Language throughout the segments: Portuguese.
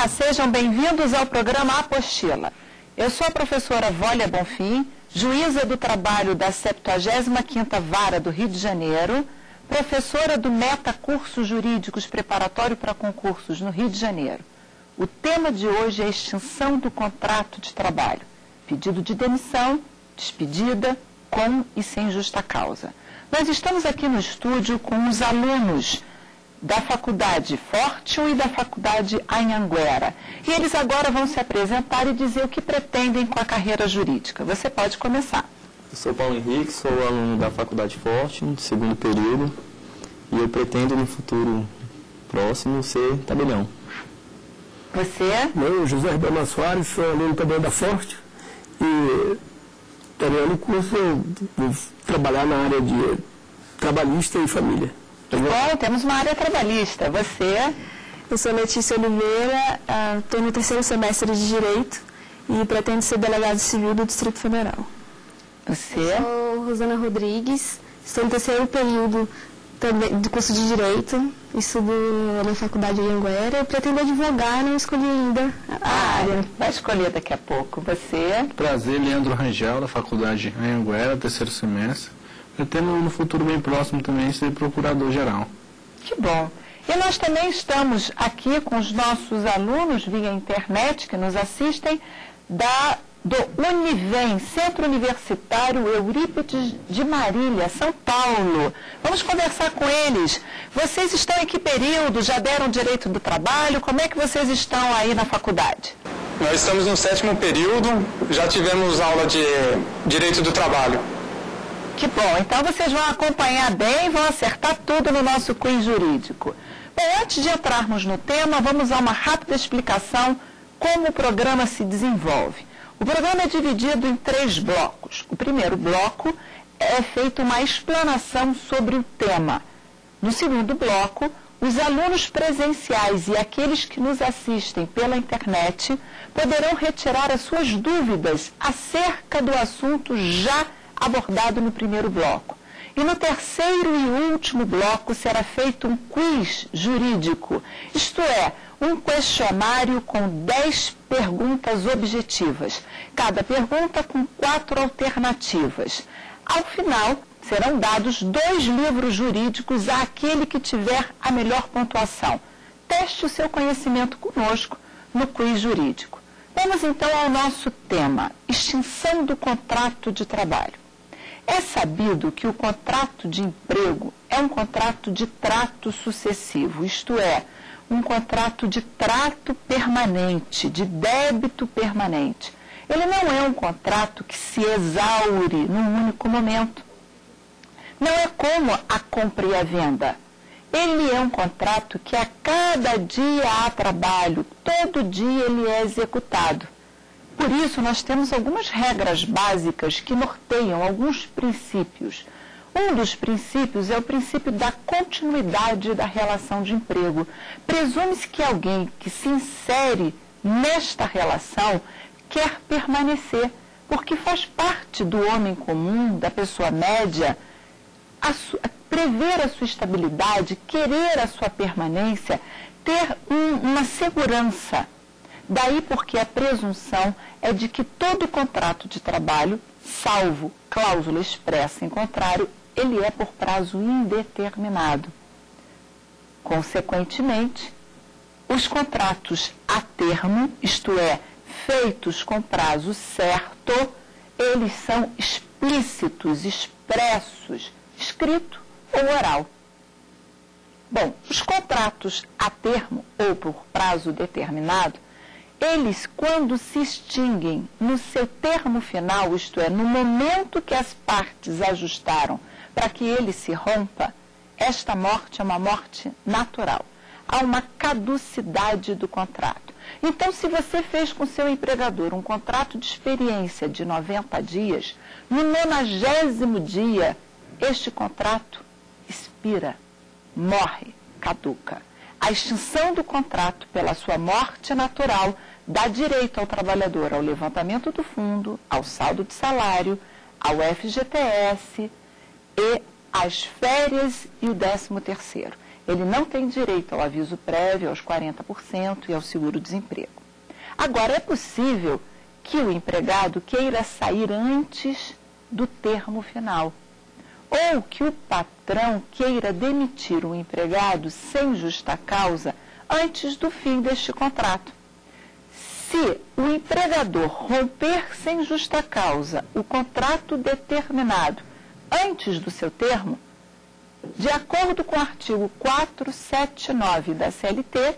sejam bem-vindos ao programa Apostila. Eu sou a professora Vólia Bonfim, juíza do trabalho da 75ª Vara do Rio de Janeiro, professora do Meta Cursos Jurídicos Preparatório para Concursos no Rio de Janeiro. O tema de hoje é a extinção do contrato de trabalho, pedido de demissão, despedida, com e sem justa causa. Nós estamos aqui no estúdio com os alunos da Faculdade Fortune e da Faculdade Anhanguera. E eles agora vão se apresentar e dizer o que pretendem com a carreira jurídica. Você pode começar. Eu sou Paulo Henrique, sou aluno da Faculdade Fortune, segundo período, e eu pretendo no futuro próximo ser tabelião. Você? Eu, José Ribeiro Soares, sou aluno também da Forte e terminando o curso vou trabalhar na área de trabalhista e família. Bom, temos uma área trabalhista. Você? Eu sou Letícia Oliveira, estou no 3º semestre de Direito e pretendo ser delegado civil do Distrito Federal. Você? Eu sou Rosana Rodrigues, estou no 3º período também do curso de Direito, estudo na Faculdade Anhanguera e pretendo advogar, não escolhi ainda a área. Vai escolher daqui a pouco. Você? Prazer, Leandro Rangel, da Faculdade Anhanguera, 3º semestre. Pretendo no futuro bem próximo também ser procurador-geral. Que bom. E nós também estamos aqui com os nossos alunos via internet que nos assistem do Univem, Centro Universitário Eurípides de Marília, São Paulo. Vamos conversar com eles. Vocês estão em que período? Já deram direito do trabalho? Como é que vocês estão aí na faculdade? Nós estamos no 7º período, já tivemos aula de direito do trabalho. Que bom, então vocês vão acompanhar bem e vão acertar tudo no nosso quiz jurídico. Bom, antes de entrarmos no tema, vamos a uma rápida explicação como o programa se desenvolve. O programa é dividido em 3 blocos. O primeiro bloco é feita uma explanação sobre o tema. No segundo bloco, os alunos presenciais e aqueles que nos assistem pela internet poderão retirar as suas dúvidas acerca do assunto já abordado no primeiro bloco. E no terceiro e último bloco será feito um quiz jurídico, isto é, um questionário com 10 perguntas objetivas, cada pergunta com 4 alternativas. Ao final, serão dados 2 livros jurídicos àquele que tiver a melhor pontuação. Teste o seu conhecimento conosco no quiz jurídico. Vamos então ao nosso tema, extinção do contrato de trabalho. É sabido que o contrato de emprego é um contrato de trato sucessivo, isto é, um contrato de trato permanente, de débito permanente. Ele não é um contrato que se exaure num único momento. Não é como a compra e a venda. Ele é um contrato que a cada dia há trabalho, todo dia ele é executado. Por isso, nós temos algumas regras básicas que norteiam alguns princípios. Um dos princípios é o princípio da continuidade da relação de emprego. Presume-se que alguém que se insere nesta relação quer permanecer, porque faz parte do homem comum, da pessoa média, prever a sua estabilidade, querer a sua permanência, ter uma segurança. Daí porque a presunção é de que todo contrato de trabalho, salvo cláusula expressa em contrário, ele é por prazo indeterminado. Consequentemente, os contratos a termo, isto é, feitos com prazo certo, eles são explícitos, expressos, escrito ou oral. Bom, os contratos a termo ou por prazo determinado, eles, quando se extinguem no seu termo final, isto é, no momento que as partes ajustaram para que ele se rompa, esta morte é uma morte natural. Há uma caducidade do contrato. Então, se você fez com seu empregador um contrato de experiência de 90 dias, no 90º dia, este contrato expira, morre, caduca. A extinção do contrato pela sua morte natural dá direito ao trabalhador ao levantamento do fundo, ao saldo de salário, ao FGTS e às férias e o 13º. Ele não tem direito ao aviso prévio, aos 40% e ao seguro-desemprego. Agora, é possível que o empregado queira sair antes do termo final, ou que o patrão queira demitir o empregado sem justa causa antes do fim deste contrato. Se o empregador romper sem justa causa o contrato determinado antes do seu termo, de acordo com o artigo 479 da CLT,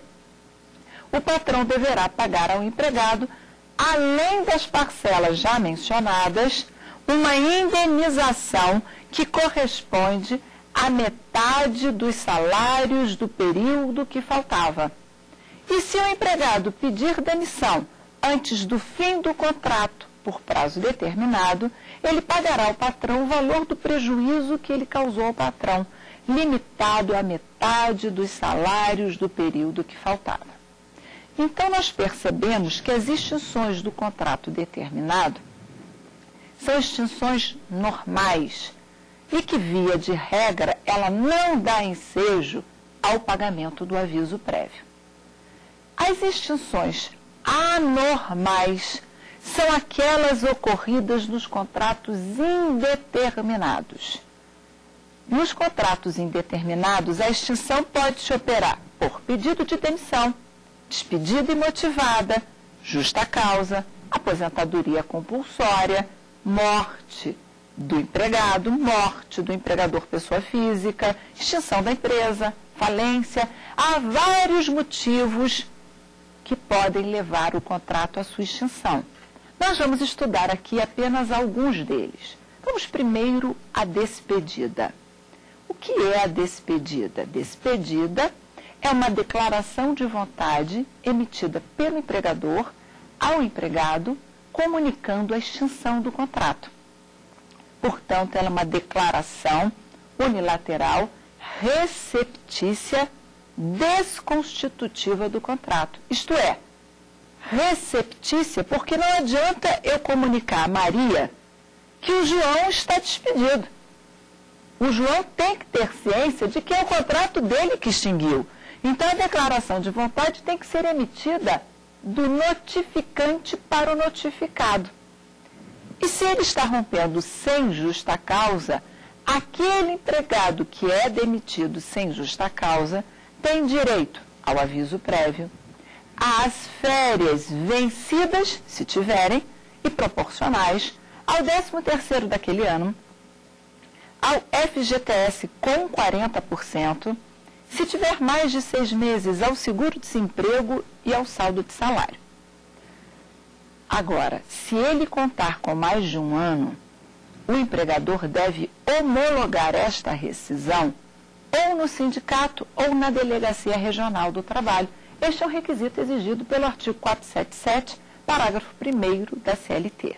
o patrão deverá pagar ao empregado, além das parcelas já mencionadas, uma indenização que corresponde à metade dos salários do período que faltava. E se o empregado pedir demissão antes do fim do contrato por prazo determinado, ele pagará ao patrão o valor do prejuízo que ele causou ao patrão, limitado à metade dos salários do período que faltava. Então, nós percebemos que as extinções do contrato determinado são extinções normais e que, via de regra, ela não dá ensejo ao pagamento do aviso prévio. As extinções anormais são aquelas ocorridas nos contratos indeterminados. Nos contratos indeterminados, a extinção pode se operar por pedido de demissão, despedida imotivada, justa causa, aposentadoria compulsória, morte do empregado, morte do empregador pessoa física, extinção da empresa, falência. Há vários motivos que podem levar o contrato à sua extinção. Nós vamos estudar aqui apenas alguns deles. Vamos primeiro à despedida. O que é a despedida? Despedida é uma declaração de vontade emitida pelo empregador ao empregado, comunicando a extinção do contrato. Portanto, ela é uma declaração unilateral, receptícia, desconstitutiva do contrato. Isto é, receptícia porque não adianta eu comunicar a Maria que o João está despedido. O João tem que ter ciência de que é o contrato dele que extinguiu. Então, a declaração de vontade tem que ser emitida do notificante para o notificado. E se ele está rompendo sem justa causa, aquele empregado que é demitido sem justa causa tem direito ao aviso prévio, às férias vencidas, se tiverem, e proporcionais, ao 13º daquele ano, ao FGTS com 40%, se tiver mais de 6 meses, ao seguro-desemprego e ao saldo de salário. Agora, se ele contar com mais de um ano, o empregador deve homologar esta rescisão ou no sindicato ou na Delegacia Regional do Trabalho. Este é um requisito exigido pelo artigo 477, parágrafo 1º da CLT.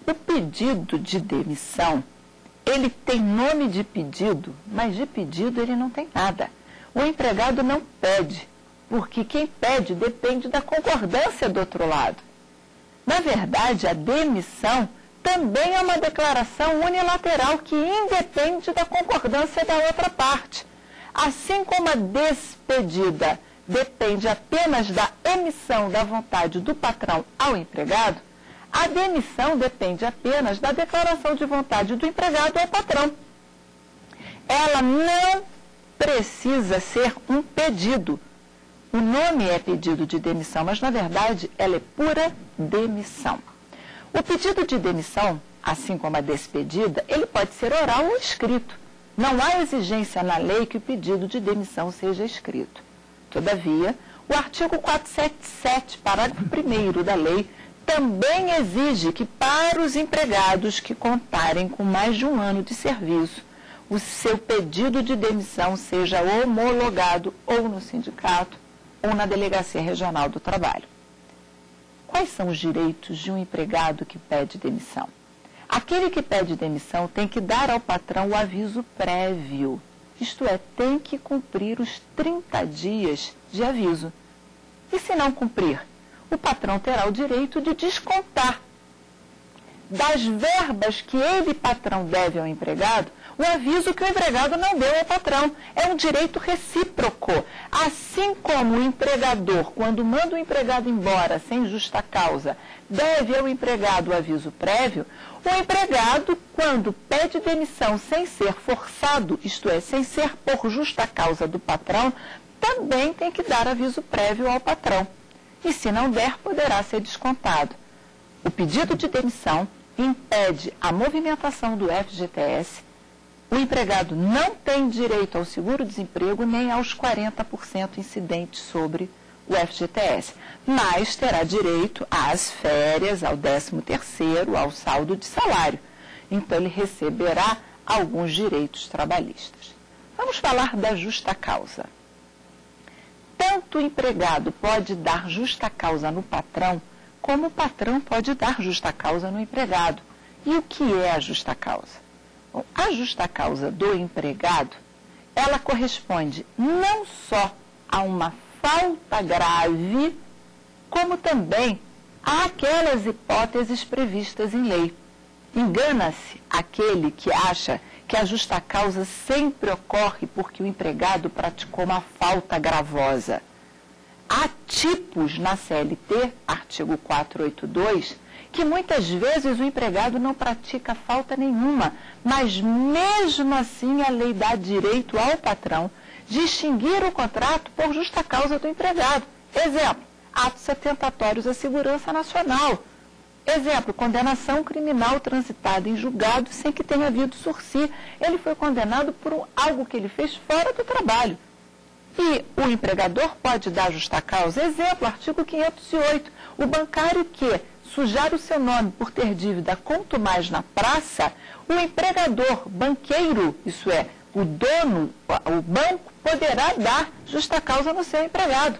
O pedido de demissão, ele tem nome de pedido, mas de pedido ele não tem nada. O empregado não pede, porque quem pede depende da concordância do outro lado. Na verdade, a demissão também é uma declaração unilateral que independe da concordância da outra parte. Assim como a despedida depende apenas da emissão da vontade do patrão ao empregado, a demissão depende apenas da declaração de vontade do empregado ao patrão. Ela não precisa ser um pedido. O nome é pedido de demissão, mas na verdade ela é pura demissão. O pedido de demissão, assim como a despedida, ele pode ser oral ou escrito. Não há exigência na lei que o pedido de demissão seja escrito. Todavia, o artigo 477, parágrafo 1º da lei, também exige que para os empregados que contarem com mais de um ano de serviço, o seu pedido de demissão seja homologado ou no sindicato ou na Delegacia Regional do Trabalho. Quais são os direitos de um empregado que pede demissão? Aquele que pede demissão tem que dar ao patrão o aviso prévio, isto é, tem que cumprir os 30 dias de aviso. E se não cumprir, o patrão terá o direito de descontar das verbas que ele, patrão, deve ao empregado, um aviso que o empregado não deu ao patrão. É um direito recíproco. Assim como o empregador, quando manda o empregado embora sem justa causa, deve ao empregado o aviso prévio, o empregado, quando pede demissão sem ser forçado, isto é, sem ser por justa causa do patrão, também tem que dar aviso prévio ao patrão. E se não der, poderá ser descontado. O pedido de demissão impede a movimentação do FGTS, o empregado não tem direito ao seguro-desemprego nem aos 40% incidentes sobre o FGTS, mas terá direito às férias, ao 13º, ao saldo de salário. Então, ele receberá alguns direitos trabalhistas. Vamos falar da justa causa. Tanto o empregado pode dar justa causa no patrão, como o patrão pode dar justa causa no empregado. E o que é a justa causa? Bom, a justa causa do empregado, ela corresponde não só a uma falta grave, como também àquelas hipóteses previstas em lei. Engana-se aquele que acha que a justa causa sempre ocorre porque o empregado praticou uma falta gravosa. Há tipos na CLT, artigo 482, que muitas vezes o empregado não pratica falta nenhuma, mas mesmo assim a lei dá direito ao patrão de extinguir o contrato por justa causa do empregado. Exemplo, atos atentatórios à segurança nacional. Exemplo, condenação criminal transitada em julgado sem que tenha havido sursi. Ele foi condenado por algo que ele fez fora do trabalho. E o empregador pode dar justa causa. Exemplo, artigo 508. O bancário que sujar o seu nome por ter dívida quanto mais na praça, o empregador banqueiro, isso é, o dono, o banco, poderá dar justa causa no seu empregado.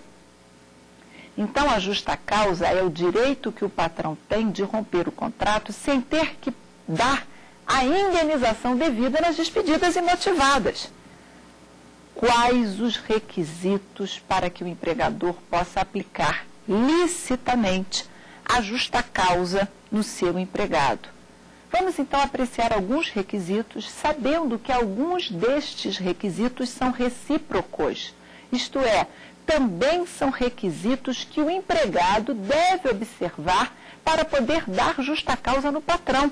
Então, a justa causa é o direito que o patrão tem de romper o contrato sem ter que dar a indenização devida nas despedidas imotivadas. Quais os requisitos para que o empregador possa aplicar licitamente a justa causa no seu empregado? Vamos então apreciar alguns requisitos, sabendo que alguns destes requisitos são recíprocos, isto é, também são requisitos que o empregado deve observar para poder dar justa causa no patrão.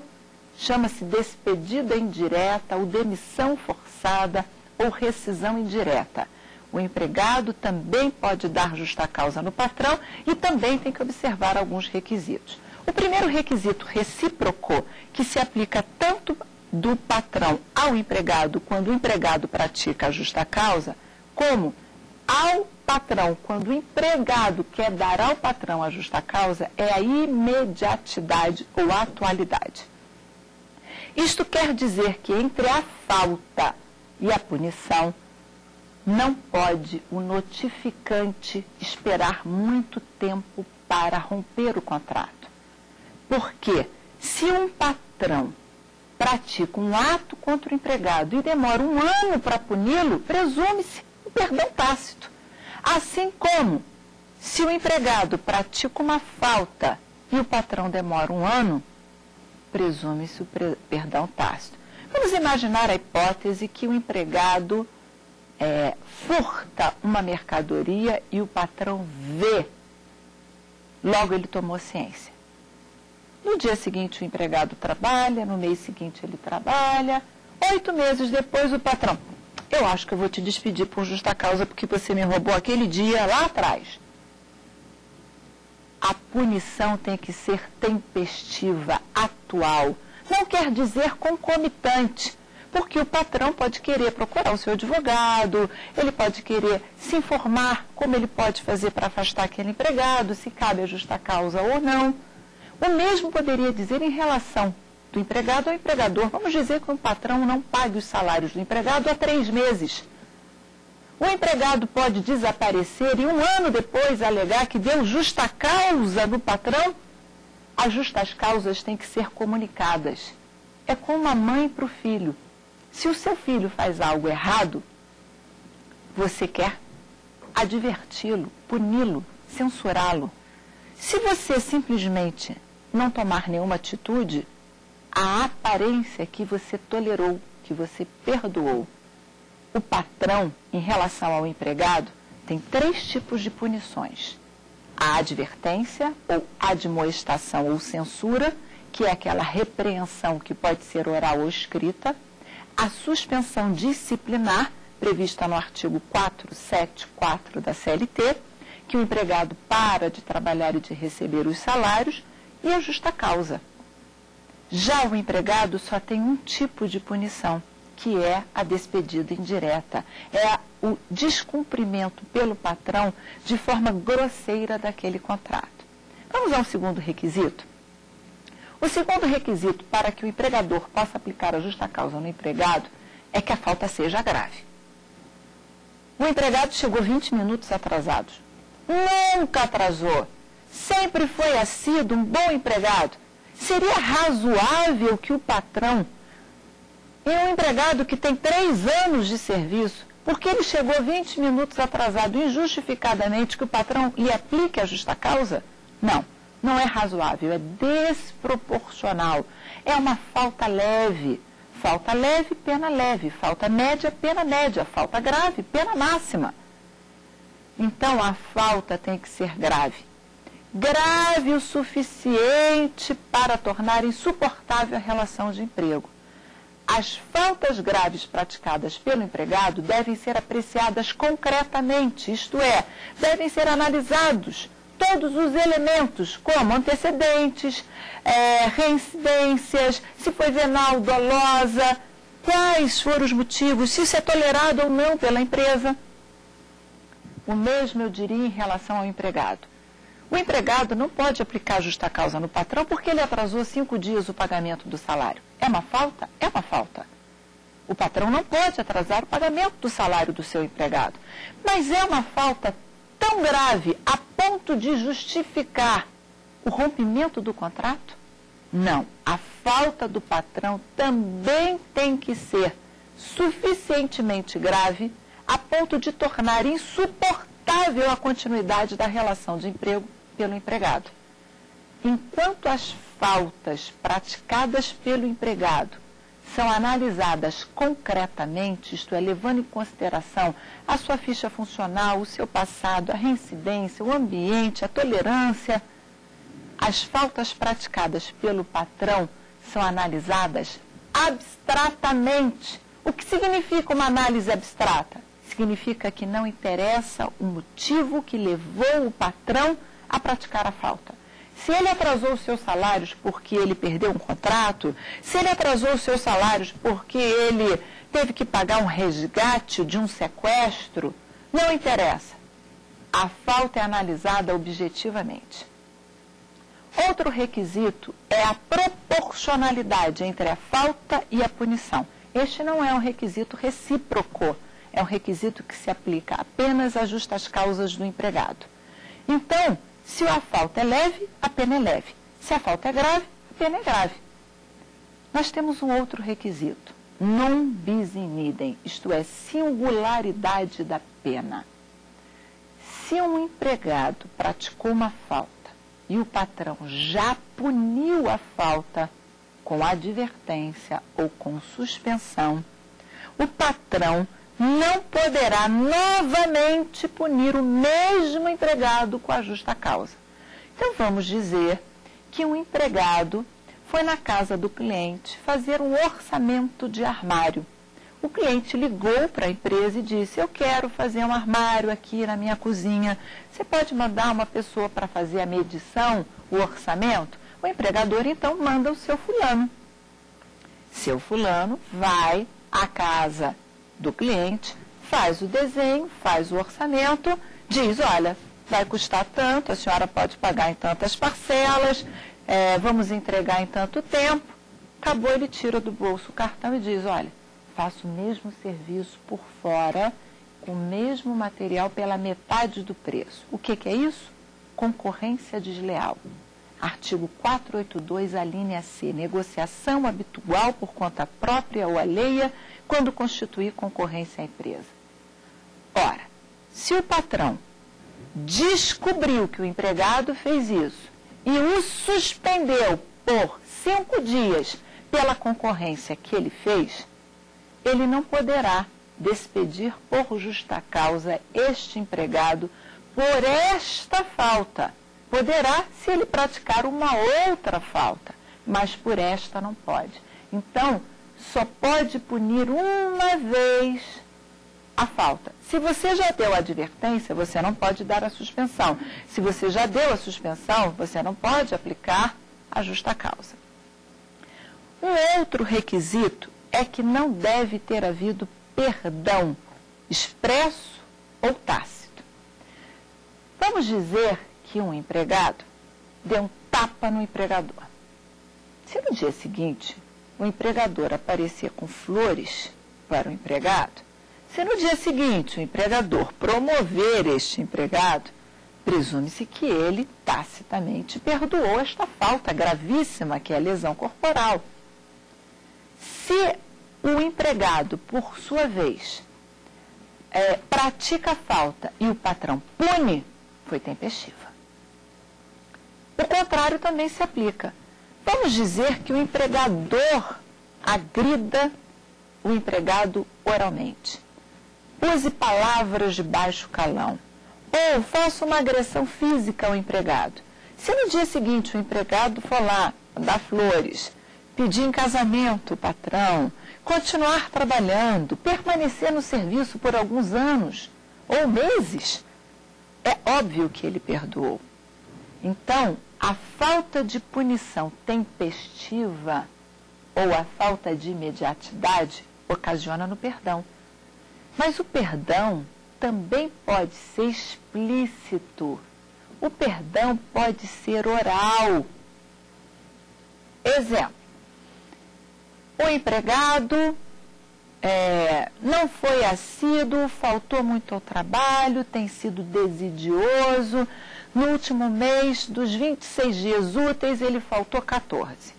Chama-se despedida indireta ou demissão forçada ou rescisão indireta. O empregado também pode dar justa causa no patrão e também tem que observar alguns requisitos. O primeiro requisito recíproco, que se aplica tanto do patrão ao empregado quando o empregado pratica a justa causa, como ao patrão, quando o empregado quer dar ao patrão a justa causa, é a imediatidade ou atualidade. Isto quer dizer que entre a falta e a punição, não pode o notificante esperar muito tempo para romper o contrato. Porque se um patrão pratica um ato contra o empregado e demora 1 ano para puni-lo, presume-se o perdão tácito. Assim como, se o empregado pratica uma falta e o patrão demora 1 ano, presume-se o perdão tácito. Vamos imaginar a hipótese que o empregado furta uma mercadoria e o patrão vê. Logo ele tomou ciência. No dia seguinte o empregado trabalha, no mês seguinte ele trabalha, 8 meses depois o patrão: eu acho que eu vou te despedir por justa causa porque você me roubou aquele dia lá atrás. A punição tem que ser tempestiva, atual. Não quer dizer concomitante, porque o patrão pode querer procurar o seu advogado, ele pode querer se informar como ele pode fazer para afastar aquele empregado, se cabe a justa causa ou não. O mesmo poderia dizer em relação do empregado ao empregador. Vamos dizer que o patrão não pague os salários do empregado há 3 meses. O empregado pode desaparecer e 1 ano depois alegar que deu justa causa do patrão. As justas causas têm que ser comunicadas. É como a mãe para o filho. Se o seu filho faz algo errado, você quer adverti-lo, puni-lo, censurá-lo. Se você simplesmente não tomar nenhuma atitude, a aparência é que você tolerou que você perdoou. O patrão, em relação ao empregado, tem 3 tipos de punições. A advertência, ou admoestação ou censura, que é aquela repreensão que pode ser oral ou escrita. A suspensão disciplinar, prevista no artigo 474 da CLT, que o empregado para de trabalhar e de receber os salários, e a justa causa. Já o empregado só tem um tipo de punição, que é a despedida indireta. É o descumprimento pelo patrão de forma grosseira daquele contrato. Vamos ao segundo requisito? O segundo requisito para que o empregador possa aplicar a justa causa no empregado é que a falta seja grave. O empregado chegou 20 minutos atrasado. Nunca atrasou. Sempre foi assíduo, um bom empregado. Seria razoável que o patrão, e um empregado que tem 3 anos de serviço, porque ele chegou 20 minutos atrasado injustificadamente, que o patrão lhe aplique a justa causa? Não, não é razoável, é desproporcional. É uma falta leve. Falta leve, pena leve. Falta média, pena média. Falta grave, pena máxima. Então, a falta tem que ser grave. Grave o suficiente para tornar insuportável a relação de emprego. As faltas graves praticadas pelo empregado devem ser apreciadas concretamente, isto é, devem ser analisados todos os elementos, como antecedentes, reincidências, se foi venal, dolosa, quais foram os motivos, se isso é tolerado ou não pela empresa. O mesmo eu diria em relação ao empregado. O empregado não pode aplicar justa causa no patrão porque ele atrasou 5 dias o pagamento do salário. É uma falta? É uma falta. O patrão não pode atrasar o pagamento do salário do seu empregado. Mas é uma falta tão grave a ponto de justificar o rompimento do contrato? Não. A falta do patrão também tem que ser suficientemente grave a ponto de tornar insuportável a continuidade da relação de emprego pelo empregado. Enquanto as faltas praticadas pelo empregado são analisadas concretamente, isto é, levando em consideração a sua ficha funcional, o seu passado, a reincidência, o ambiente, a tolerância, as faltas praticadas pelo patrão são analisadas abstratamente. O que significa uma análise abstrata? Significa que não interessa o motivo que levou o patrão a praticar a falta. Se ele atrasou os seus salários porque ele perdeu um contrato, se ele atrasou os seus salários porque ele teve que pagar um resgate de um sequestro, não interessa. A falta é analisada objetivamente. Outro requisito é a proporcionalidade entre a falta e a punição. Este não é um requisito recíproco. É um requisito que se aplica apenas às justas causas do empregado. Então, se a falta é leve, a pena é leve. Se a falta é grave, a pena é grave. Nós temos um outro requisito, non bis in idem, isto é, singularidade da pena. Se um empregado praticou uma falta e o patrão já puniu a falta com advertência ou com suspensão, o patrão não poderá novamente punir o mesmo empregado com a justa causa. Então, vamos dizer que um empregado foi na casa do cliente fazer um orçamento de armário. O cliente ligou para a empresa e disse: eu quero fazer um armário aqui na minha cozinha. Você pode mandar uma pessoa para fazer a medição, o orçamento? O empregador, então, manda o seu fulano. Seu fulano vai à casa do cliente, faz o desenho, faz o orçamento, diz: olha, vai custar tanto, a senhora pode pagar em tantas parcelas, vamos entregar em tanto tempo. Acabou, ele tira do bolso o cartão e diz: olha, faço o mesmo serviço por fora, com o mesmo material pela metade do preço. O que é isso? Concorrência desleal. Artigo 482, a linha C, negociação habitual por conta própria ou alheia, quando constituir concorrência à empresa. Ora, se o patrão descobriu que o empregado fez isso e o suspendeu por 5 dias pela concorrência que ele fez, ele não poderá despedir por justa causa este empregado por esta falta. Poderá se ele praticar uma outra falta, mas por esta não pode. Então, só pode punir uma vez a falta. Se você já deu a advertência, você não pode dar a suspensão. Se você já deu a suspensão, você não pode aplicar a justa causa. Um outro requisito é que não deve ter havido perdão expresso ou tácito. Vamos dizer que um empregado deu um tapa no empregador. Se no dia seguinte o empregador aparecer com flores para o empregado, se no dia seguinte o empregador promover este empregado, presume-se que ele tacitamente perdoou esta falta gravíssima que é a lesão corporal. Se o empregado, por sua vez, pratica a falta e o patrão pune, foi tempestiva. O contrário também se aplica. Vamos dizer que o empregador agrida o empregado oralmente. Use palavras de baixo calão. Ou faça uma agressão física ao empregado. Se no dia seguinte o empregado for lá dar flores, pedir em casamento o patrão, continuar trabalhando, permanecer no serviço por alguns anos ou meses, é óbvio que ele perdoou. Então, a falta de punição tempestiva ou a falta de imediatidade ocasiona no perdão. Mas o perdão também pode ser explícito. O perdão pode ser oral. Exemplo. O empregado não foi assíduo, faltou muito ao trabalho, tem sido desidioso. No último mês, dos 26 dias úteis, ele faltou 14.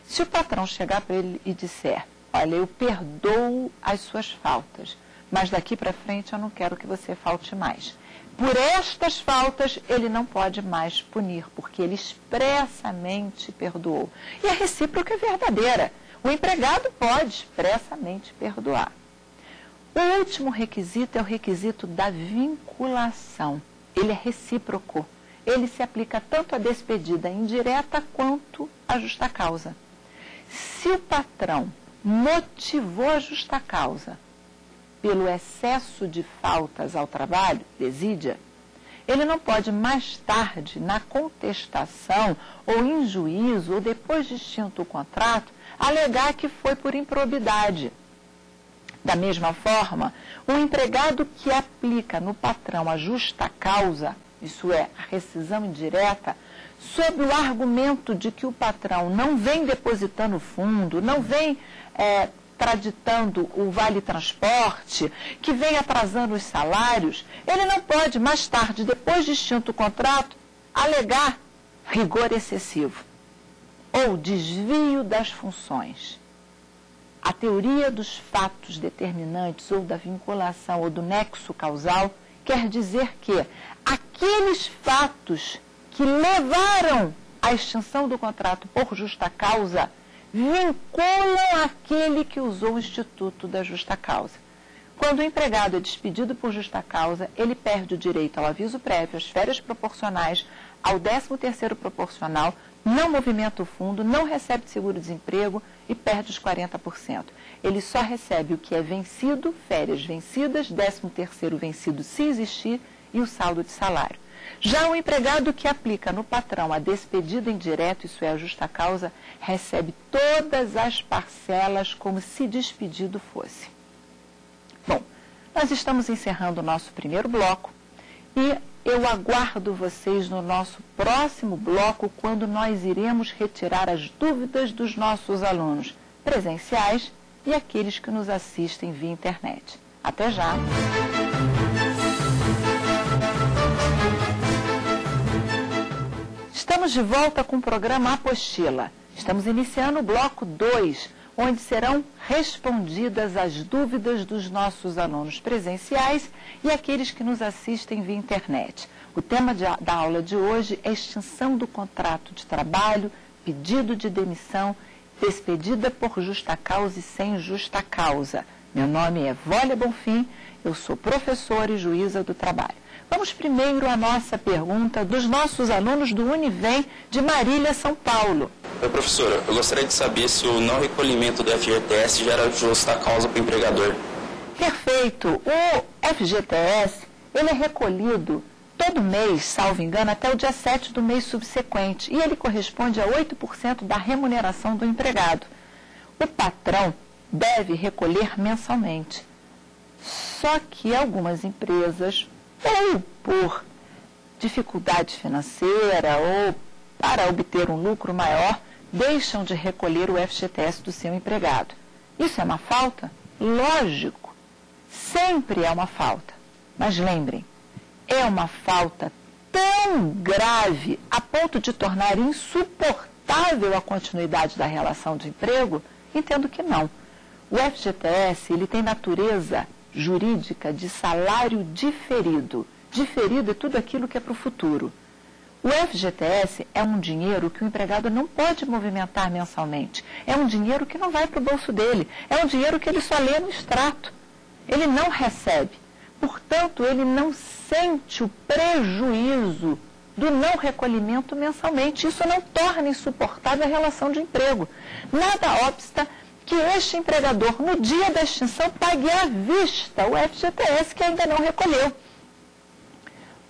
Se o patrão chegar para ele e disser, olha, eu perdoo as suas faltas, mas daqui para frente eu não quero que você falte mais. Por estas faltas, ele não pode mais punir, porque ele expressamente perdoou. E a recíproca é verdadeira. O empregado pode expressamente perdoar. O último requisito é o requisito da vinculação. Ele é recíproco. Ele se aplica tanto à despedida indireta quanto à justa causa. Se o patrão motivou a justa causa pelo excesso de faltas ao trabalho, desídia, ele não pode mais tarde, na contestação ou em juízo, ou depois de extinto o contrato, alegar que foi por improbidade. Da mesma forma, o empregado que aplica no patrão a justa causa, isso é, a rescisão indireta, sob o argumento de que o patrão não vem depositando fundo, não vem traditando o vale-transporte, que vem atrasando os salários, ele não pode, mais tarde, depois de extinto o contrato, alegar rigor excessivo ou desvio das funções. A teoria dos fatos determinantes ou da vinculação ou do nexo causal quer dizer que aqueles fatos que levaram à extinção do contrato por justa causa vinculam aquele que usou o instituto da justa causa. Quando o empregado é despedido por justa causa, ele perde o direito ao aviso prévio, às férias proporcionais, ao 13º proporcional, não movimenta o fundo, não recebe seguro-desemprego e perde os 40%. Ele só recebe o que é vencido, férias vencidas, 13º vencido se existir e o saldo de salário. Já o empregado que aplica no patrão a despedida indireta, isso é, a justa causa, recebe todas as parcelas como se despedido fosse. Bom, nós estamos encerrando o nosso primeiro bloco e eu aguardo vocês no nosso próximo bloco, quando nós iremos retirar as dúvidas dos nossos alunos presenciais e aqueles que nos assistem via internet. Até já! Estamos de volta com o programa Apostila. Estamos iniciando o bloco 2, onde serão respondidas as dúvidas dos nossos alunos presenciais e aqueles que nos assistem via internet. O tema da aula de hoje é extinção do contrato de trabalho, pedido de demissão despedida por justa causa e sem justa causa. Meu nome é Vólia Bonfim, eu sou professora e juíza do trabalho. Vamos primeiro à nossa pergunta dos nossos alunos do Univem de Marília, São Paulo. Oi, professora, eu gostaria de saber se o não recolhimento do FGTS gera justa causa para o empregador. Perfeito. O FGTS, ele é recolhido todo mês, salvo engano, até o dia 7 do mês subsequente. E ele corresponde a 8% da remuneração do empregado. O patrão deve recolher mensalmente. Só que algumas empresas, ou por dificuldade financeira, ou para obter um lucro maior, deixam de recolher o FGTS do seu empregado. Isso é uma falta? Lógico. Sempre é uma falta. Mas lembrem, é uma falta tão grave a ponto de tornar insuportável a continuidade da relação de emprego? Entendo que não. O FGTS, ele tem natureza jurídica de salário diferido. Diferido é tudo aquilo que é para o futuro. O FGTS é um dinheiro que o empregado não pode movimentar mensalmente. É um dinheiro que não vai para o bolso dele. É um dinheiro que ele só lê no extrato. Ele não recebe. Portanto, ele não sente o prejuízo do não recolhimento mensalmente. Isso não torna insuportável a relação de emprego. Nada obsta que este empregador, no dia da extinção, pague à vista o FGTS que ainda não recolheu.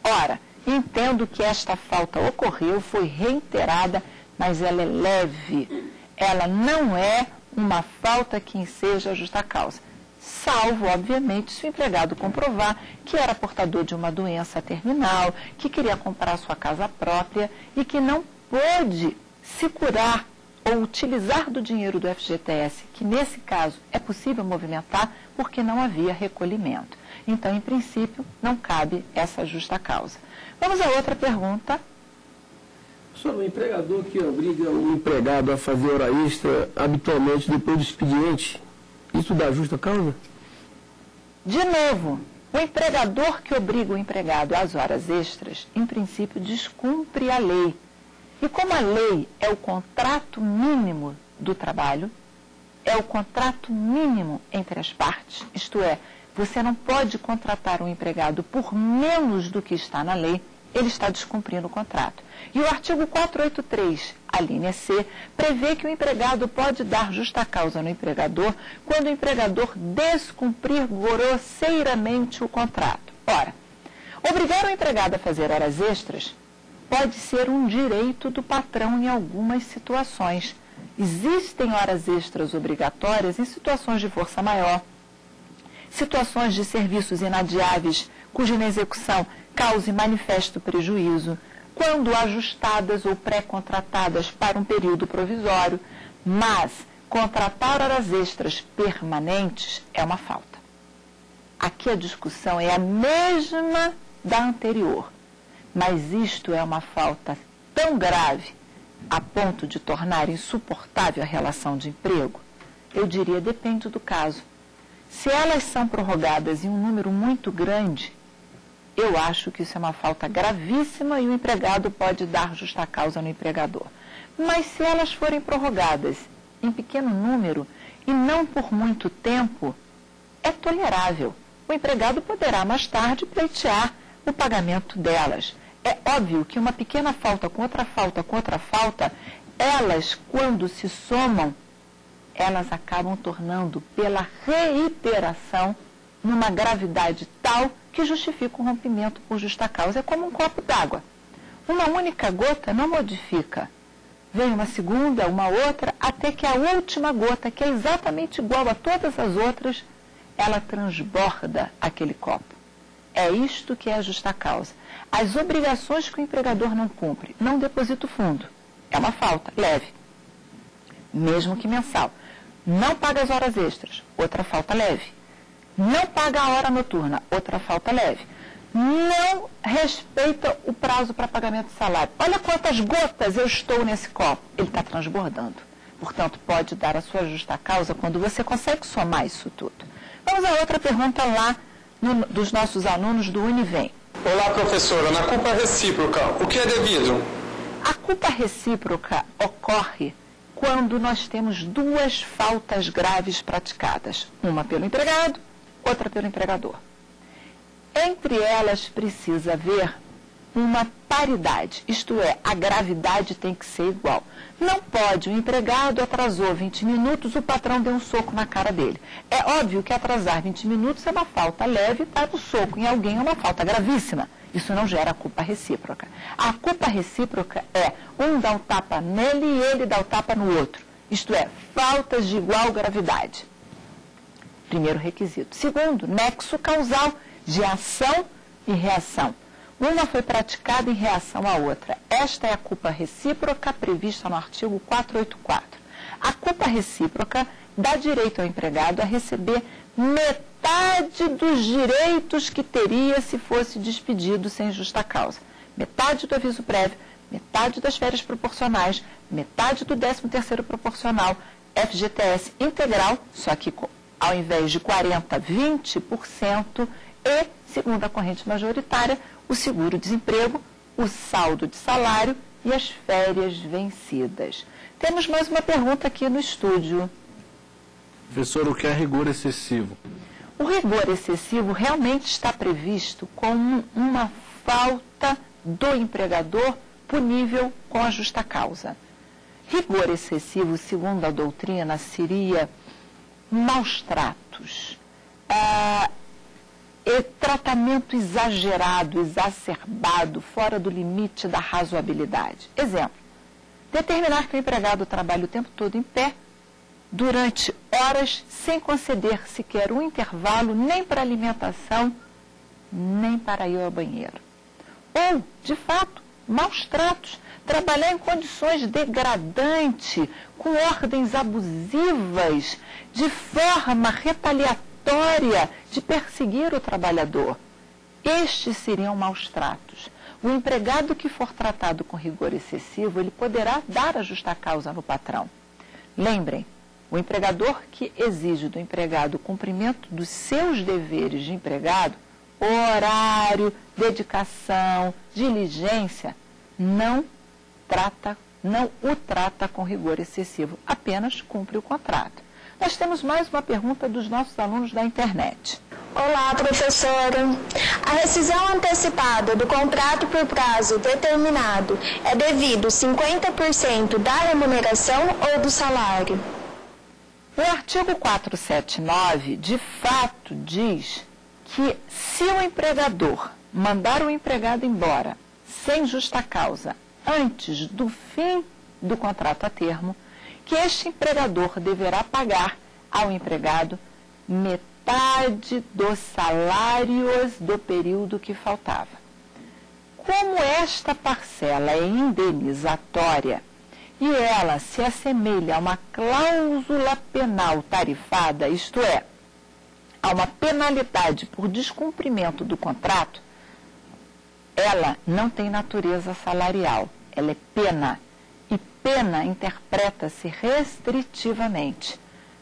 Ora, entendo que esta falta ocorreu, foi reiterada, mas ela é leve. Ela não é uma falta que enseja justa causa. Salvo, obviamente, se o empregado comprovar que era portador de uma doença terminal, que queria comprar sua casa própria e que não pôde se curar ou utilizar do dinheiro do FGTS, que nesse caso é possível movimentar porque não havia recolhimento. Então, em princípio, não cabe essa justa causa. Vamos a outra pergunta. O empregador que obriga o empregado a fazer hora extra habitualmente depois do expediente, isso dá justa causa? De novo, o empregador que obriga o empregado às horas extras, em princípio, descumpre a lei. E como a lei é o contrato mínimo do trabalho, é o contrato mínimo entre as partes, isto é, você não pode contratar um empregado por menos do que está na lei, ele está descumprindo o contrato. E o artigo 483, a linha C, prevê que o empregado pode dar justa causa no empregador quando o empregador descumprir grosseiramente o contrato. Ora, obrigar o empregado a fazer horas extras pode ser um direito do patrão em algumas situações. Existem horas extras obrigatórias em situações de força maior, situações de serviços inadiáveis cuja inexecução cause manifesto prejuízo, quando ajustadas ou pré-contratadas para um período provisório, mas contratar horas extras permanentes é uma falta. Aqui a discussão é a mesma da anterior, mas isto é uma falta tão grave a ponto de tornar insuportável a relação de emprego? Eu diria, depende do caso. Se elas são prorrogadas em um número muito grande, eu acho que isso é uma falta gravíssima e o empregado pode dar justa causa no empregador. Mas se elas forem prorrogadas em pequeno número e não por muito tempo, é tolerável. O empregado poderá mais tarde pleitear o pagamento delas. É óbvio que uma pequena falta com outra falta, elas, quando se somam, elas acabam tornando, pela reiteração, numa gravidade tal que justifica o rompimento por justa causa. É como um copo d'água. Uma única gota não modifica. Vem uma segunda, uma outra, até que a última gota, que é exatamente igual a todas as outras, ela transborda aquele copo. É isto que é a justa causa. As obrigações que o empregador não cumpre, não deposita o fundo, é uma falta leve, mesmo que mensal. Não paga as horas extras, outra falta leve. Não paga a hora noturna, outra falta leve. Não respeita o prazo para pagamento de salário. Olha quantas gotas eu estou nesse copo. Ele está transbordando. Portanto, pode dar a sua justa causa quando você consegue somar isso tudo. Vamos a outra pergunta lá dos nossos alunos do Univem. Olá, professora. Na culpa recíproca, o que é devido? A culpa recíproca ocorre quando nós temos duas faltas graves praticadas, uma pelo empregado, outra pelo empregador. Entre elas precisa haver uma paridade, isto é, a gravidade tem que ser igual. Não pode, o empregado atrasou 20 minutos, o patrão deu um soco na cara dele. É óbvio que atrasar 20 minutos é uma falta leve, dar um soco em alguém é uma falta gravíssima. Isso não gera culpa recíproca. A culpa recíproca é um dá um tapa nele e ele dá o tapa no outro. Isto é, faltas de igual gravidade. Primeiro requisito. Segundo, nexo causal de ação e reação. Uma foi praticada em reação à outra. Esta é a culpa recíproca prevista no artigo 484. A culpa recíproca dá direito ao empregado a receber metade dos direitos que teria se fosse despedido sem justa causa. Metade do aviso prévio, metade das férias proporcionais, metade do 13º proporcional, FGTS integral, só que ao invés de 40%, 20%, e, segundo a corrente majoritária, o seguro-desemprego, o saldo de salário e as férias vencidas. Temos mais uma pergunta aqui no estúdio. Professor, o que é rigor excessivo? O rigor excessivo realmente está previsto como uma falta do empregador punível com a justa causa. Rigor excessivo, segundo a doutrina, seria maus tratos, tratamento exagerado, exacerbado, fora do limite da razoabilidade. Exemplo, determinar que o empregado trabalhe o tempo todo em pé, durante horas, sem conceder sequer um intervalo, nem para alimentação, nem para ir ao banheiro. Ou, de fato, maus tratos, trabalhar em condições degradantes, com ordens abusivas, de forma retaliatória, de perseguir o trabalhador. Estes seriam maus tratos. O empregado que for tratado com rigor excessivo, ele poderá dar a justa causa no patrão. Lembrem, o empregador que exige do empregado o cumprimento dos seus deveres de empregado, horário, dedicação, diligência, não o trata com rigor excessivo, apenas cumpre o contrato. Nós temos mais uma pergunta dos nossos alunos da internet. Olá, professora. A rescisão antecipada do contrato por prazo determinado é devido 50% da remuneração ou do salário? O artigo 479, de fato, diz que se o empregador mandar o empregado embora sem justa causa antes do fim do contrato a termo, que este empregador deverá pagar ao empregado metade dos salários do período que faltava. Como esta parcela é indenizatória e ela se assemelha a uma cláusula penal tarifada, isto é, a uma penalidade por descumprimento do contrato, ela não tem natureza salarial, ela é pena. E pena interpreta-se restritivamente.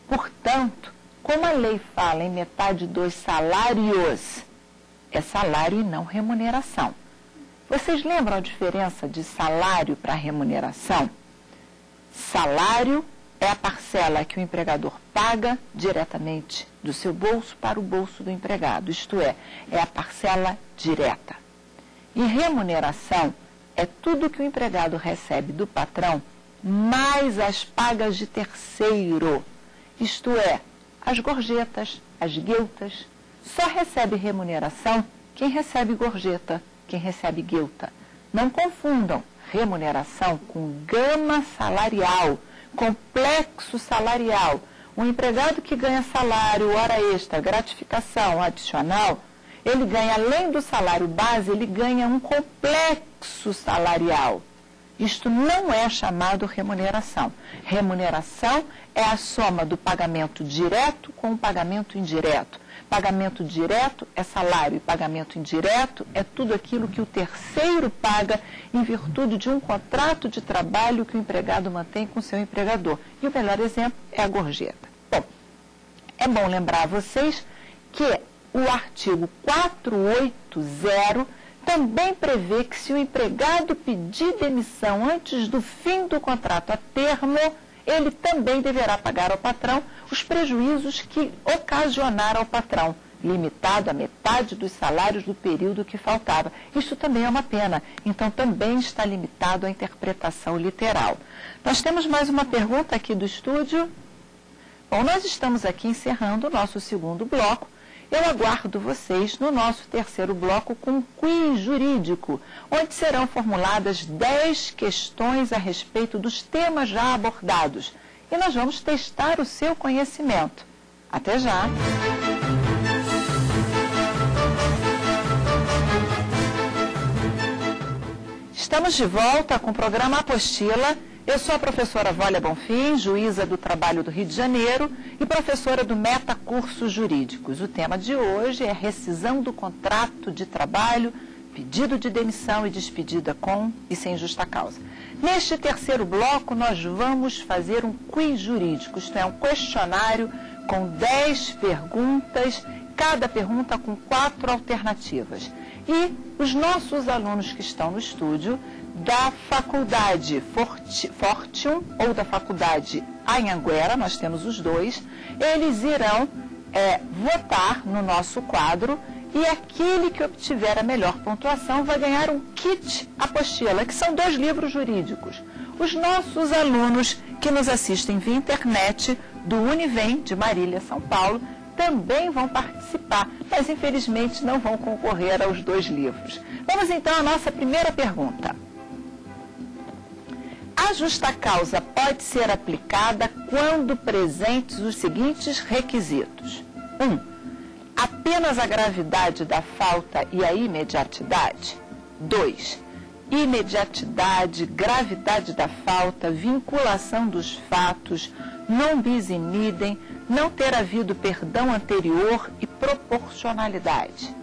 Portanto, como a lei fala em metade dos salários, é salário e não remuneração. Vocês lembram a diferença de salário para remuneração? Salário é a parcela que o empregador paga diretamente do seu bolso para o bolso do empregado, isto é a parcela direta. E remuneração é tudo que o empregado recebe do patrão, mais as pagas de terceiro, isto é, as gorjetas, as gueltas. Só recebe remuneração quem recebe gorjeta, quem recebe guelta. Não confundam remuneração com gama salarial, complexo salarial. Um empregado que ganha salário, hora extra, gratificação adicional, ele ganha, além do salário base, ele ganha um complexo salarial. Isto não é chamado remuneração. Remuneração é a soma do pagamento direto com o pagamento indireto. Pagamento direto é salário e pagamento indireto é tudo aquilo que o terceiro paga em virtude de um contrato de trabalho que o empregado mantém com o seu empregador. E o melhor exemplo é a gorjeta. Bom, é bom lembrar a vocês que o artigo 480 também prevê que se o empregado pedir demissão antes do fim do contrato a termo, ele também deverá pagar ao patrão os prejuízos que ocasionar ao patrão, limitado à metade dos salários do período que faltava. Isso também é uma pena, então também está limitado à interpretação literal. Nós temos mais uma pergunta aqui do estúdio. Bom, nós estamos aqui encerrando o nosso segundo bloco. Eu aguardo vocês no nosso terceiro bloco com um quiz jurídico, onde serão formuladas 10 questões a respeito dos temas já abordados. E nós vamos testar o seu conhecimento. Até já! Estamos de volta com o programa Apostila. Eu sou a professora Vólia Bonfim, juíza do trabalho do Rio de Janeiro e professora do Metacursos Jurídicos. O tema de hoje é rescisão do contrato de trabalho, pedido de demissão e despedida com e sem justa causa. Neste terceiro bloco, nós vamos fazer um quiz jurídico, isto é, um questionário com 10 perguntas, cada pergunta com 4 alternativas. E os nossos alunos que estão no estúdio da Faculdade Fortium ou da Faculdade Anhanguera, nós temos os dois, eles irão votar no nosso quadro e aquele que obtiver a melhor pontuação vai ganhar um kit apostila, que são 2 livros jurídicos. Os nossos alunos que nos assistem via internet do Univem, de Marília, São Paulo, também vão participar, mas infelizmente não vão concorrer aos 2 livros. Vamos então à nossa primeira pergunta. A justa causa pode ser aplicada quando presentes os seguintes requisitos. 1. Apenas a gravidade da falta e a imediatidade. 2. Imediatidade, gravidade da falta, vinculação dos fatos, non bis in idem, não ter havido perdão anterior e proporcionalidade.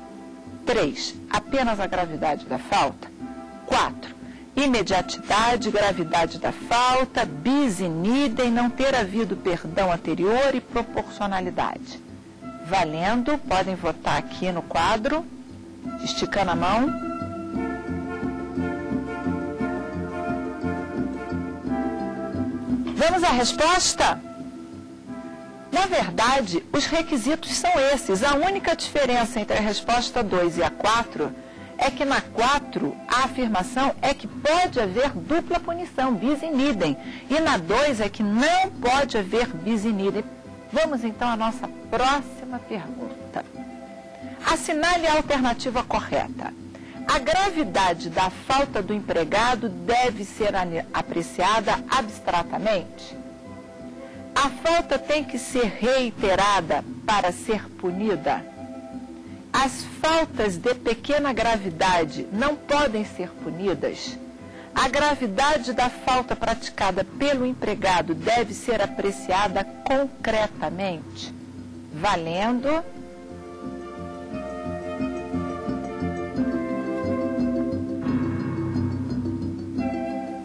3. Apenas a gravidade da falta. 4. Imediatidade, gravidade da falta, bis in idem, não ter havido perdão anterior e proporcionalidade. Valendo, podem votar aqui no quadro, esticando a mão. Vamos à resposta? Na verdade, os requisitos são esses. A única diferença entre a resposta 2 e a 4 é que na 4 a afirmação é que pode haver dupla punição, bis in idem. E na 2 é que não pode haver bis in idem. Vamos então à nossa próxima pergunta. Assinale a alternativa correta. A gravidade da falta do empregado deve ser apreciada abstratamente? A falta tem que ser reiterada para ser punida? As faltas de pequena gravidade não podem ser punidas? A gravidade da falta praticada pelo empregado deve ser apreciada concretamente? Valendo.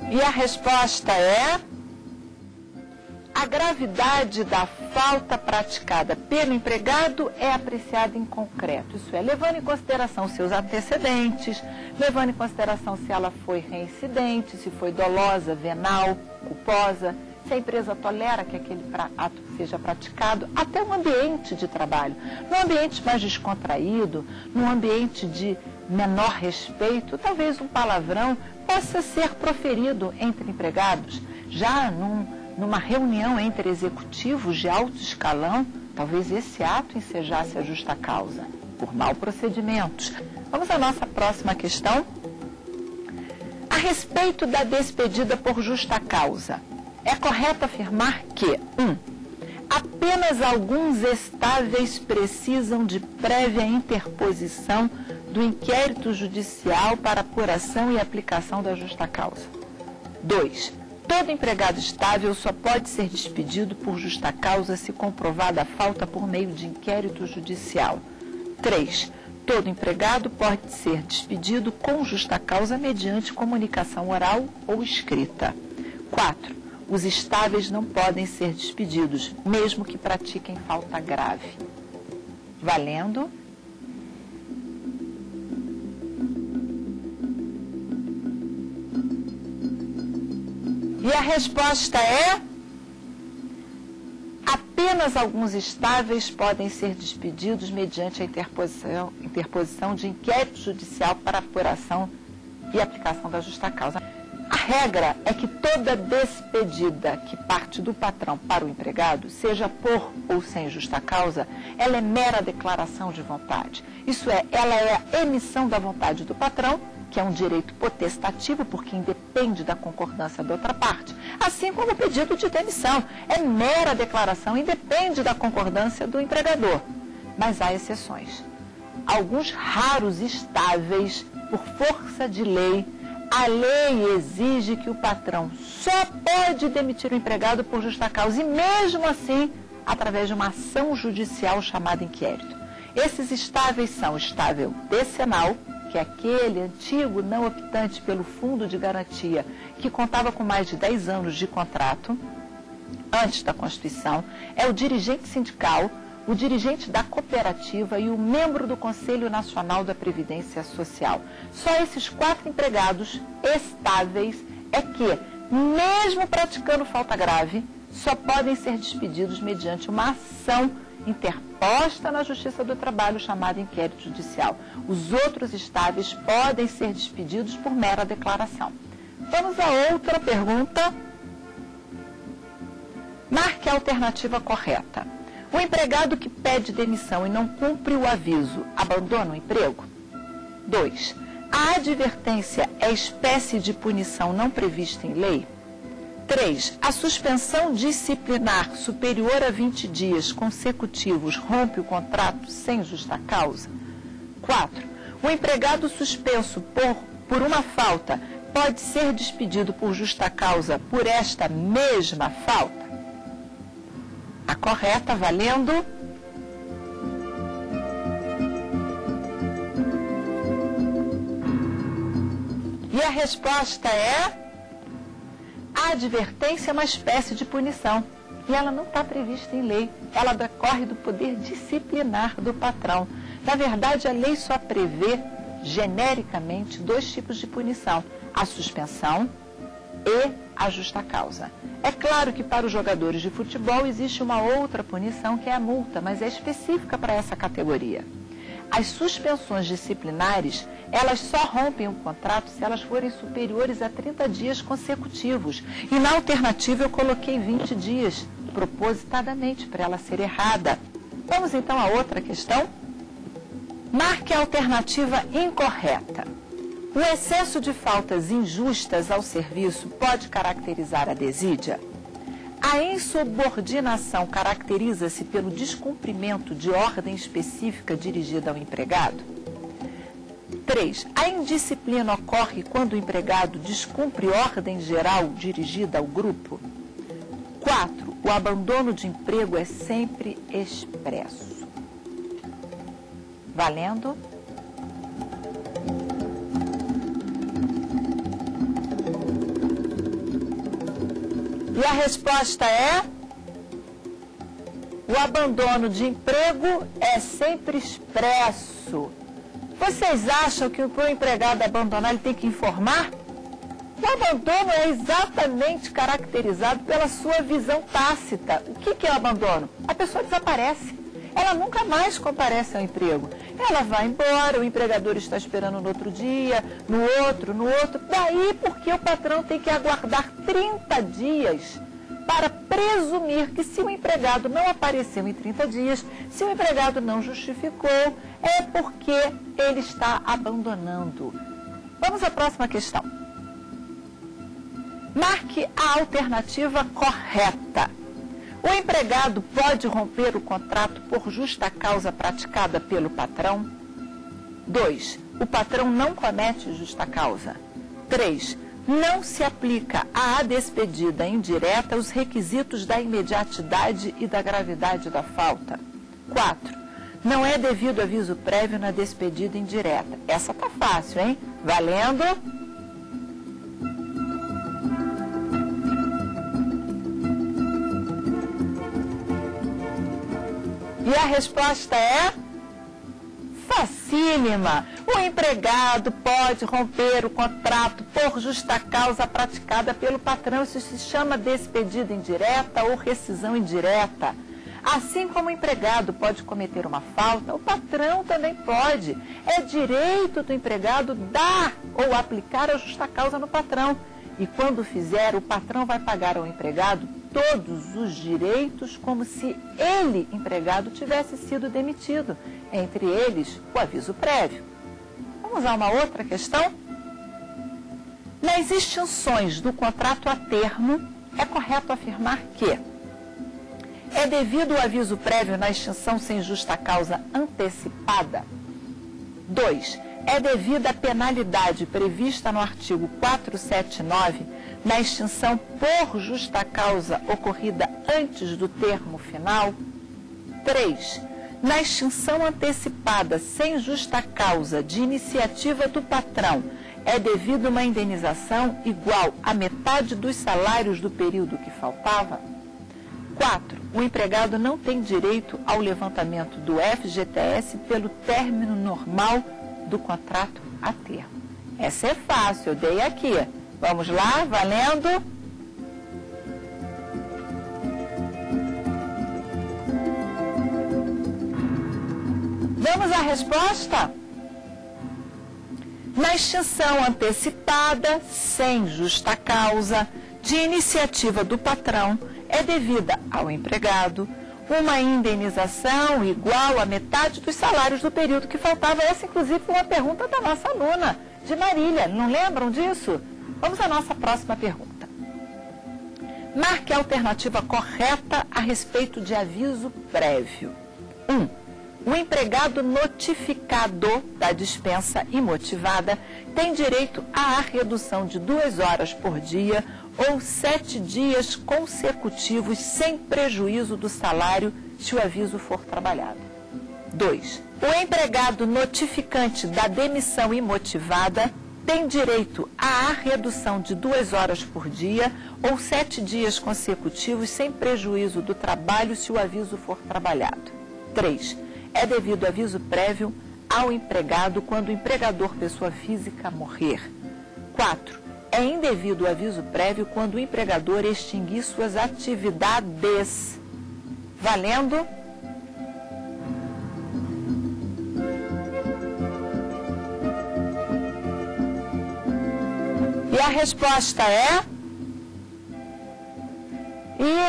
E a resposta é: a gravidade da falta praticada pelo empregado é apreciada em concreto. Isso é, levando em consideração seus antecedentes, levando em consideração se ela foi reincidente, se foi dolosa, venal, culposa, se a empresa tolera que aquele ato seja praticado, até o ambiente de trabalho. Num ambiente mais descontraído, num ambiente de menor respeito, talvez um palavrão possa ser proferido entre empregados. Já numa reunião entre executivos de alto escalão, talvez esse ato ensejasse a justa causa, por mau procedimentos. Vamos à nossa próxima questão. A respeito da despedida por justa causa, é correto afirmar que 1. Apenas alguns estáveis precisam de prévia interposição do inquérito judicial para apuração e aplicação da justa causa. 2. Todo empregado estável só pode ser despedido por justa causa se comprovada a falta por meio de inquérito judicial. 3. Todo empregado pode ser despedido com justa causa mediante comunicação oral ou escrita. 4. Os estáveis não podem ser despedidos, mesmo que pratiquem falta grave. Valendo. E a resposta é: Apenas alguns estáveis podem ser despedidos mediante a interposição de inquérito judicial para apuração e aplicação da justa causa. A regra é que toda despedida que parte do patrão para o empregado, seja por ou sem justa causa, ela é mera declaração de vontade. Isso é, ela é a emissão da vontade do patrão, que é um direito potestativo, porque independe da concordância da outra parte, assim como o pedido de demissão. É mera declaração, independe da concordância do empregador. Mas há exceções. Alguns raros estáveis, por força de lei, a lei exige que o patrão só pode demitir o empregado por justa causa, e mesmo assim, através de uma ação judicial chamada inquérito. Esses estáveis são o estável decenal, que é aquele antigo não optante pelo fundo de garantia, que contava com mais de 10 anos de contrato, antes da Constituição, é o dirigente sindical, o dirigente da cooperativa e o membro do Conselho Nacional da Previdência Social. Só esses 4 empregados estáveis é que, mesmo praticando falta grave, só podem ser despedidos mediante uma ação interposta na Justiça do Trabalho chamada inquérito judicial. Os outros estáveis podem ser despedidos por mera declaração. Vamos a outra pergunta. Marque a alternativa correta. O empregado que pede demissão e não cumpre o aviso, abandona o emprego? 2. A advertência é espécie de punição não prevista em lei? 3. A suspensão disciplinar superior a 20 dias consecutivos rompe o contrato sem justa causa? 4. O empregado suspenso por uma falta pode ser despedido por justa causa por esta mesma falta? A correta, valendo. E a resposta é: a advertência é uma espécie de punição. E ela não está prevista em lei. Ela decorre do poder disciplinar do patrão. Na verdade, a lei só prevê, genericamente, 2 tipos de punição: a suspensão e a justa causa. É claro que para os jogadores de futebol existe uma outra punição, que é a multa, mas é específica para essa categoria. As suspensões disciplinares, elas só rompem o contrato se elas forem superiores a 30 dias consecutivos. E na alternativa eu coloquei 20 dias, propositadamente, para ela ser errada. Vamos então a outra questão. Marque a alternativa incorreta. O excesso de faltas injustas ao serviço pode caracterizar a desídia? A insubordinação caracteriza-se pelo descumprimento de ordem específica dirigida ao empregado? 3. A indisciplina ocorre quando o empregado descumpre ordem geral dirigida ao grupo? 4. O abandono de emprego é sempre expresso. Valendo? E a resposta é: o abandono de emprego é sempre expresso. Vocês acham que para o empregado abandonar ele tem que informar? O abandono é exatamente caracterizado pela sua visão tácita. O que é o abandono? A pessoa desaparece. Ela nunca mais comparece ao emprego. Ela vai embora, o empregador está esperando no outro dia, no outro. Daí porque o patrão tem que aguardar 30 dias para presumir que se o empregado não apareceu em 30 dias, se o empregado não justificou, é porque ele está abandonando. Vamos à próxima questão. Marque a alternativa correta. O empregado pode romper o contrato por justa causa praticada pelo patrão? 2. O patrão não comete justa causa. 3. Não se aplica à despedida indireta os requisitos da imediatidade e da gravidade da falta. 4. Não é devido aviso prévio na despedida indireta. Essa tá fácil, hein? Valendo? E a resposta é facílima. O empregado pode romper o contrato por justa causa praticada pelo patrão. Isso se chama despedida indireta ou rescisão indireta. Assim como o empregado pode cometer uma falta, o patrão também pode. É direito do empregado dar ou aplicar a justa causa no patrão. E quando fizer, o patrão vai pagar ao empregado todos os direitos como se ele, empregado, tivesse sido demitido. Entre eles, o aviso prévio. Vamos a uma outra questão? Nas extinções do contrato a termo, é correto afirmar que é devido o aviso prévio na extinção sem justa causa antecipada. 2. É devida a penalidade prevista no artigo 479 na extinção por justa causa ocorrida antes do termo final. 3. Na extinção antecipada sem justa causa de iniciativa do patrão, é devida uma indenização igual à metade dos salários do período que faltava. 4. O empregado não tem direito ao levantamento do FGTS pelo término normal do contrato a termo. Essa é fácil, eu dei aqui. Vamos lá, valendo. Vamos à resposta? Na extinção antecipada, sem justa causa, de iniciativa do patrão, é devida ao empregado uma indenização igual à metade dos salários do período que faltava. Essa, inclusive, foi uma pergunta da nossa aluna, de Marília. Não lembram disso? Vamos à nossa próxima pergunta. Marque a alternativa correta a respeito de aviso prévio. 1. O empregado notificado da dispensa imotivada tem direito à redução de 2 horas por dia ou 7 dias consecutivos sem prejuízo do salário se o aviso for trabalhado. 2. O empregado notificante da demissão imotivada tem direito à redução de 2 horas por dia ou 7 dias consecutivos sem prejuízo do trabalho se o aviso for trabalhado. 3. É devido aviso prévio ao empregado quando o empregador pessoa física morrer. 4. É indevido o aviso prévio quando o empregador extinguir suas atividades. Valendo? E a resposta é?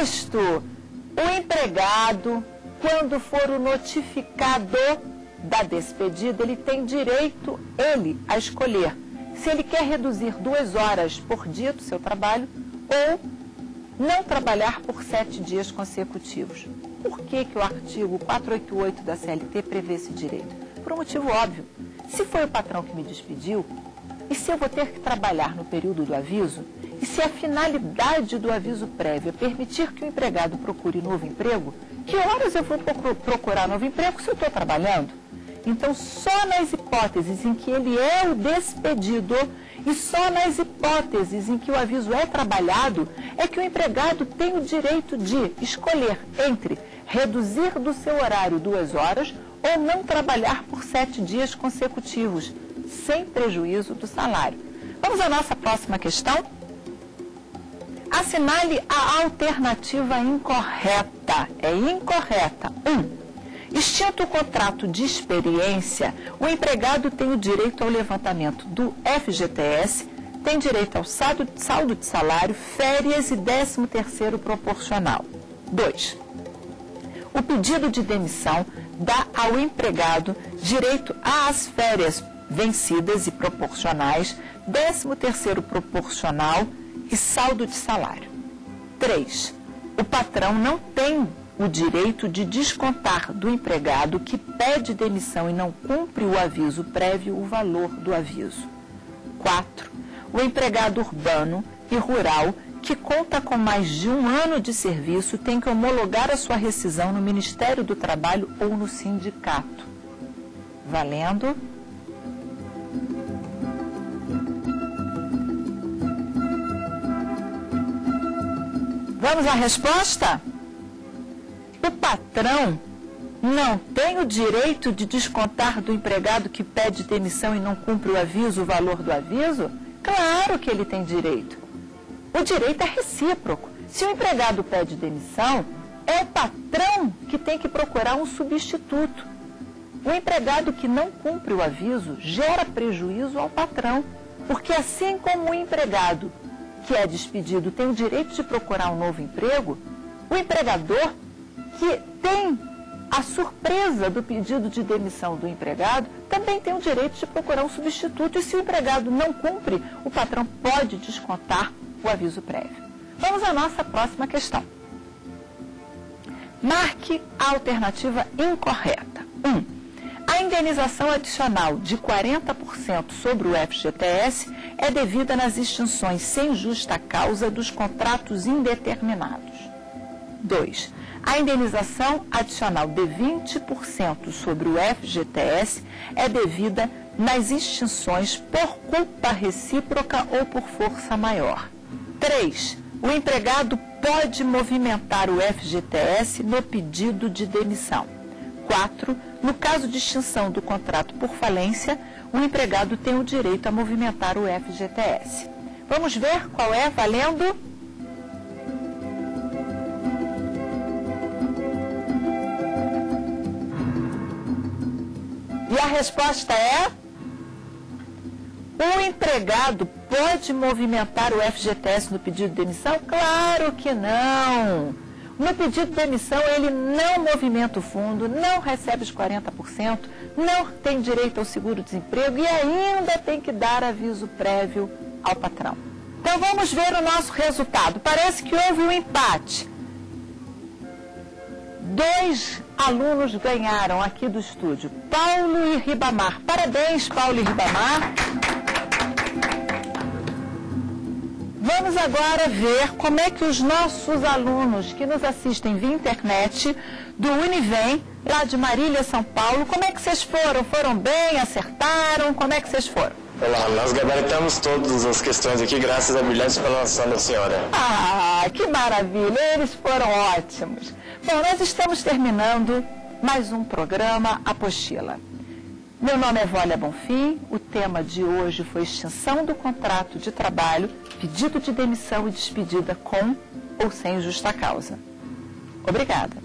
Isto. O empregado, quando for o notificado da despedida, ele tem direito, a escolher se ele quer reduzir 2 horas por dia do seu trabalho ou não trabalhar por 7 dias consecutivos. Por que o artigo 488 da CLT prevê esse direito? Por um motivo óbvio. Se foi o patrão que me despediu, e se eu vou ter que trabalhar no período do aviso, e se a finalidade do aviso prévio é permitir que o empregado procure novo emprego, que horas eu vou procurar novo emprego se eu estou trabalhando? Então, só nas hipóteses em que ele é o despedido e só nas hipóteses em que o aviso é trabalhado, é que o empregado tem o direito de escolher entre reduzir do seu horário 2 horas ou não trabalhar por 7 dias consecutivos, sem prejuízo do salário. Vamos à nossa próxima questão? Assinale a alternativa incorreta. É incorreta. 1. Extinto o contrato de experiência, o empregado tem o direito ao levantamento do FGTS, tem direito ao saldo de salário, férias e 13º proporcional. 2. O pedido de demissão dá ao empregado direito às férias vencidas e proporcionais, 13º proporcional e saldo de salário. 3. O patrão não tem o direito de descontar do empregado que pede demissão e não cumpre o aviso prévio o valor do aviso. 4. O empregado urbano e rural que conta com mais de 1 ano de serviço tem que homologar a sua rescisão no Ministério do Trabalho ou no sindicato. Valendo? Vamos à resposta? O patrão não tem o direito de descontar do empregado que pede demissão e não cumpre o aviso, o valor do aviso? Claro que ele tem direito. O direito é recíproco. Se o empregado pede demissão, é o patrão que tem que procurar um substituto. O empregado que não cumpre o aviso gera prejuízo ao patrão, porque assim como o empregado que é despedido tem o direito de procurar um novo emprego, o empregador que tem a surpresa do pedido de demissão do empregado também tem o direito de procurar um substituto, e se o empregado não cumpre, o patrão pode descontar o aviso prévio. Vamos à nossa próxima questão. Marque a alternativa incorreta. 1. A indenização adicional de 40% sobre o FGTS é devida nas extinções sem justa causa dos contratos indeterminados. 2. A indenização adicional de 20% sobre o FGTS é devida nas extinções por culpa recíproca ou por força maior. 3. O empregado pode movimentar o FGTS no pedido de demissão. 4. No caso de extinção do contrato por falência, o empregado tem o direito a movimentar o FGTS. Vamos ver qual é, valendo? E a resposta é: o empregado pode movimentar o FGTS no pedido de demissão? Claro que não! No pedido de demissão, ele não movimenta o fundo, não recebe os 40%, não tem direito ao seguro-desemprego e ainda tem que dar aviso prévio ao patrão. Então, vamos ver o nosso resultado. Parece que houve um empate. 2 alunos ganharam aqui do estúdio, Paulo e Ribamar. Parabéns, Paulo e Ribamar. Vamos agora ver como é que os nossos alunos que nos assistem via internet do Univem, lá de Marília, São Paulo, como é que vocês foram? Foram bem? Acertaram? Como é que vocês foram? Olá, nós gabaritamos todas as questões aqui graças à brilhante explanação da senhora. Ah, que maravilha! Eles foram ótimos. Bom, nós estamos terminando mais um programa Apostila. Meu nome é Vólia Bonfim, o tema de hoje foi extinção do contrato de trabalho, pedido de demissão e despedida com ou sem justa causa. Obrigada.